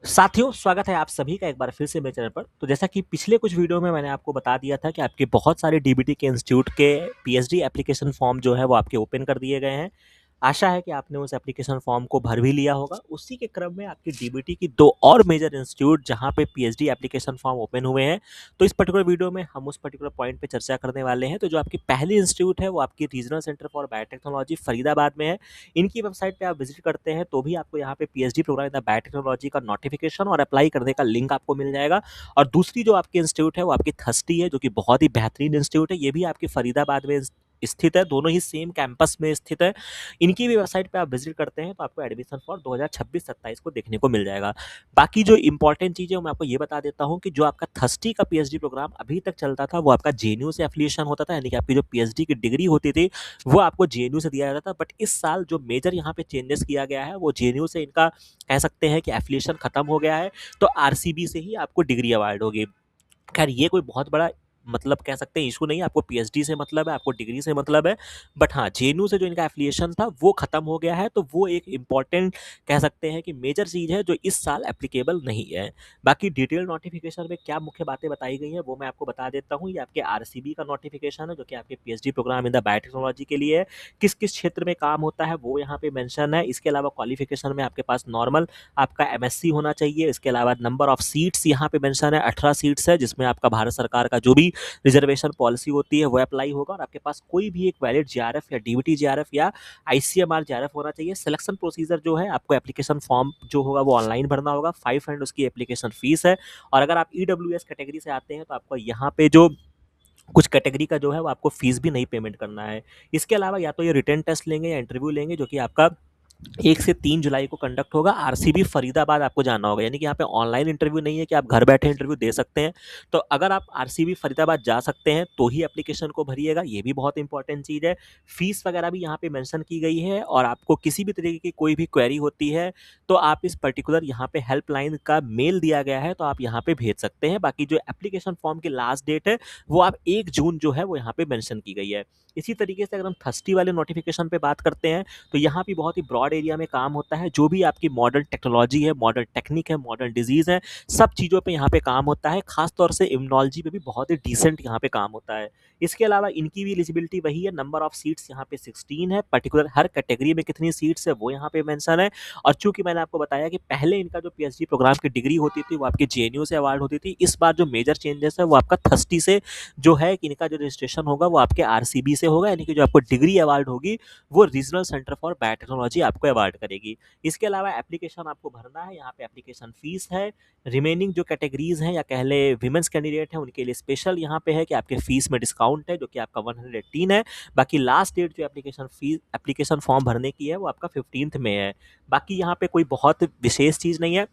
साथियों, स्वागत है आप सभी का एक बार फिर से मेरे चैनल पर। तो जैसा कि पिछले कुछ वीडियो में मैंने आपको बता दिया था कि आपके बहुत सारे डीबीटी के इंस्टीट्यूट के पीएचडी एप्लीकेशन फॉर्म जो है वो आपके ओपन कर दिए गए हैं। आशा है कि आपने उस एप्लीकेशन फॉर्म को भर भी लिया होगा। उसी के क्रम में आपकी डीबीटी की 2 और मेजर इंस्टीट्यूट जहां पे पीएचडी एप्लीकेशन फॉर्म ओपन हुए हैं। तो इस पर्टिकुलर वीडियो में हम उस पर्टिकुलर पॉइंट पे चर्चा करने वाले हैं। तो जो आपकी पहली इंस्टीट्यूट है वो आपकी regional centre for biotechnology Faridabad में है। इनकी वेबसाइट पे आप विजिट करते हैं तो भी आपको यहाँ पे PhD program in the biotechnology का नोटिफिकेशन और अप्लाई करने का लिंक आपको मिल जाएगा। और दूसरी जो आपकी इंस्टीट्यूट है वो आपकी थस्टी है, जो कि बहुत ही बेहतरीन इंस्टीट्यूट है। ये भी आपकी फरीदाबाद में स्थित है, दोनों ही सेम कैंपस में स्थित है। इनकी भी वेबसाइट पे आप विजिट करते हैं तो आपको एडमिशन फॉर 2026-27 को देखने को मिल जाएगा। बाकी जो इंपॉर्टेंट चीज़ है वो मैं आपको ये बता देता हूँ कि जो आपका थर्स्टी का पीएचडी प्रोग्राम अभी तक चलता था वो आपका जेएनयू से एफिलिएशन होता था, यानी कि आपकी जो पीएचडी की डिग्री होती थी वो आपको जेएनयू से दिया जाता था। बट इस साल जो मेजर यहाँ पे चेंजेस किया गया है वो जेएनयू से इनका कह सकते हैं कि एफिलिएशन खत्म हो गया है। तो आरसीबी से ही आपको डिग्री अवार्ड होगी। खैर ये कोई बहुत बड़ा मतलब कह सकते हैं इशू नहीं है, आपको पीएचडी से मतलब है, आपको डिग्री से मतलब है। बट हाँ, जेएनयू से जो इनका एफिलिएशन था वो खत्म हो गया है, तो वो एक इम्पॉर्टेंट कह सकते हैं कि मेजर चीज़ है जो इस साल एप्लीकेबल नहीं है। बाकी डिटेल नोटिफिकेशन में क्या मुख्य बातें बताई गई हैं वो मैं आपको बता देता हूँ। ये आपके आरसीबी का नोटिफिकेशन है जो कि आपके PhD program in the biotechnology के लिए है। किस किस क्षेत्र में काम होता है वो यहाँ पे मेंशन है। इसके अलावा क्वालिफिकेशन में आपके पास नॉर्मल आपका एमएससी होना चाहिए। इसके अलावा नंबर ऑफ सीट्स यहाँ पे मेंशन है, 18 सीट्स है, जिसमें आपका भारत सरकार का जो भी रिजर्वेशन पॉलिसी होती है वो अप्लाई होगा। और आपके पास कोई भी एक वैलिड जेआरएफ या डीबीटी जेआरएफ या आईसीएमआर जेआरएफ होना चाहिए। सिलेक्शन प्रोसीजर जो है, आपको एप्लीकेशन फॉर्म जो होगा वो ऑनलाइन भरना होगा। 500 उसकी एप्लीकेशन फीस है। और अगर आप ईडब्ल्यूएस कैटेगरी से आते हैं तो आपको यहाँ पे जो कुछ कैटेगरी का जो है वो आपको फीस भी नहीं पेमेंट करना है। इसके अलावा या तो ये रिटन टेस्ट लेंगे या इंटरव्यू लेंगे, जो कि आपका 1 से 3 जुलाई को कंडक्ट होगा। आरसीबी फरीदाबाद आपको जाना होगा, यानी कि यहाँ पे ऑनलाइन इंटरव्यू नहीं है कि आप घर बैठे इंटरव्यू दे सकते हैं। तो अगर आप आरसीबी फरीदाबाद जा सकते हैं तो ही एप्लीकेशन को भरिएगा, ये भी बहुत इंपॉर्टेंट चीज़ है। फीस वगैरह भी यहाँ पे मेंशन की गई है। और आपको किसी भी तरीके की कोई भी क्वेरी होती है तो आप इस पर्टिकुलर यहाँ पे हेल्पलाइन का मेल दिया गया है तो आप यहाँ पे भेज सकते हैं। बाकी जो एप्लीकेशन फॉर्म की लास्ट डेट है वो आप 1 जून जो है वो यहाँ पे मेंशन की गई है। इसी तरीके से अगर हम थर्स्टी वाले नोटिफिकेशन पे बात करते हैं तो यहाँ भी बहुत ही ब्रॉड एरिया में काम होता है। जो भी आपकी मॉडर्न टेक्नोलॉजी है, मॉडर्न टेक्निक है, मॉडर्न डिजीज़ है, सब चीज़ों पे यहाँ पे काम होता है। खास तौर से इम्यूनोलॉजी पे भी बहुत ही डिसेंट यहाँ पे काम होता है। इसके अलावा इनकी भी एलिजिबिलिटी वही है। नंबर ऑफ सीट्स यहाँ पे 16 है। पर्टिकुलर हर कैटेगरी में कितनी सीट्स है वो यहाँ पे मेंशन है। और चूंकि मैंने आपको बताया कि पहले इनका जो पीएचडी प्रोग्राम की डिग्री होती थी वो आपकी जेएनयू से अवार्ड होती थी, इस बार जो मेजर चेंजेस है वो आपका थर्स्टी से जो है कि इनका जो रजिस्ट्रेशन होगा वो आपके आरसीबी से होगा, यानी कि जो आपको डिग्री अवार्ड होगी वो रीजनल सेंटर फॉर बायोटेक्नोलॉजी आपको अवार्ड करेगी। इसके अलावा एप्लीकेशन आपको भरना है, यहाँ पे एप्लीकेशन फीस है। रिमेनिंग जो कैटेगरीज हैं या कह ले विमेंस कैंडिडेट हैं उनके लिए स्पेशल यहाँ पे है कि आपके फीस में डिस्काउंट है, जो कि आपका 118 है। बाकी लास्ट डेट जो एप्लीकेशन फॉर्म भरने की है वो आपका 15th में है। बाकी यहाँ पे कोई बहुत विशेष चीज़ नहीं है।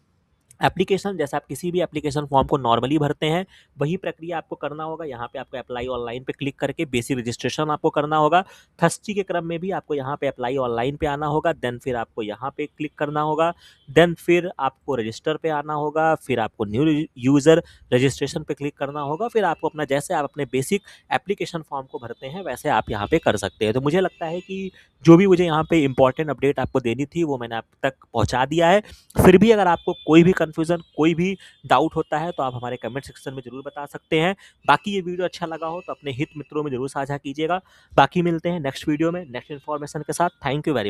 एप्लीकेशन जैसे आप किसी भी एप्लीकेशन फॉर्म को नॉर्मली भरते हैं वही प्रक्रिया आपको करना होगा। यहाँ पे आपको अप्लाई ऑनलाइन पे क्लिक करके बेसिक रजिस्ट्रेशन आपको करना होगा। थर्स्टी के क्रम में भी आपको यहाँ पे अप्लाई ऑनलाइन पे आना होगा, देन फिर आपको यहाँ पे क्लिक करना होगा, देन फिर आपको रजिस्टर पे आना होगा, फिर आपको न्यू यूज़र रजिस्ट्रेशन पे क्लिक करना होगा। फिर आपको अपना जैसे आप अपने बेसिक एप्लीकेशन फॉर्म को भरते हैं वैसे आप यहाँ पे कर सकते हैं। तो मुझे लगता है कि जो भी मुझे यहाँ पे इंपॉर्टेंट अपडेट आपको देनी थी वो मैंने आप तक पहुँचा दिया है। फिर भी अगर आपको कोई भी कन्फ्यूज़न, कोई भी डाउट होता है तो आप हमारे कमेंट सेक्शन में ज़रूर बता सकते हैं। बाकी ये वीडियो अच्छा लगा हो तो अपने हित मित्रों में ज़रूर साझा कीजिएगा। बाकी मिलते हैं नेक्स्ट वीडियो में नेक्स्ट इन्फॉर्मेशन के साथ। Thank you very much.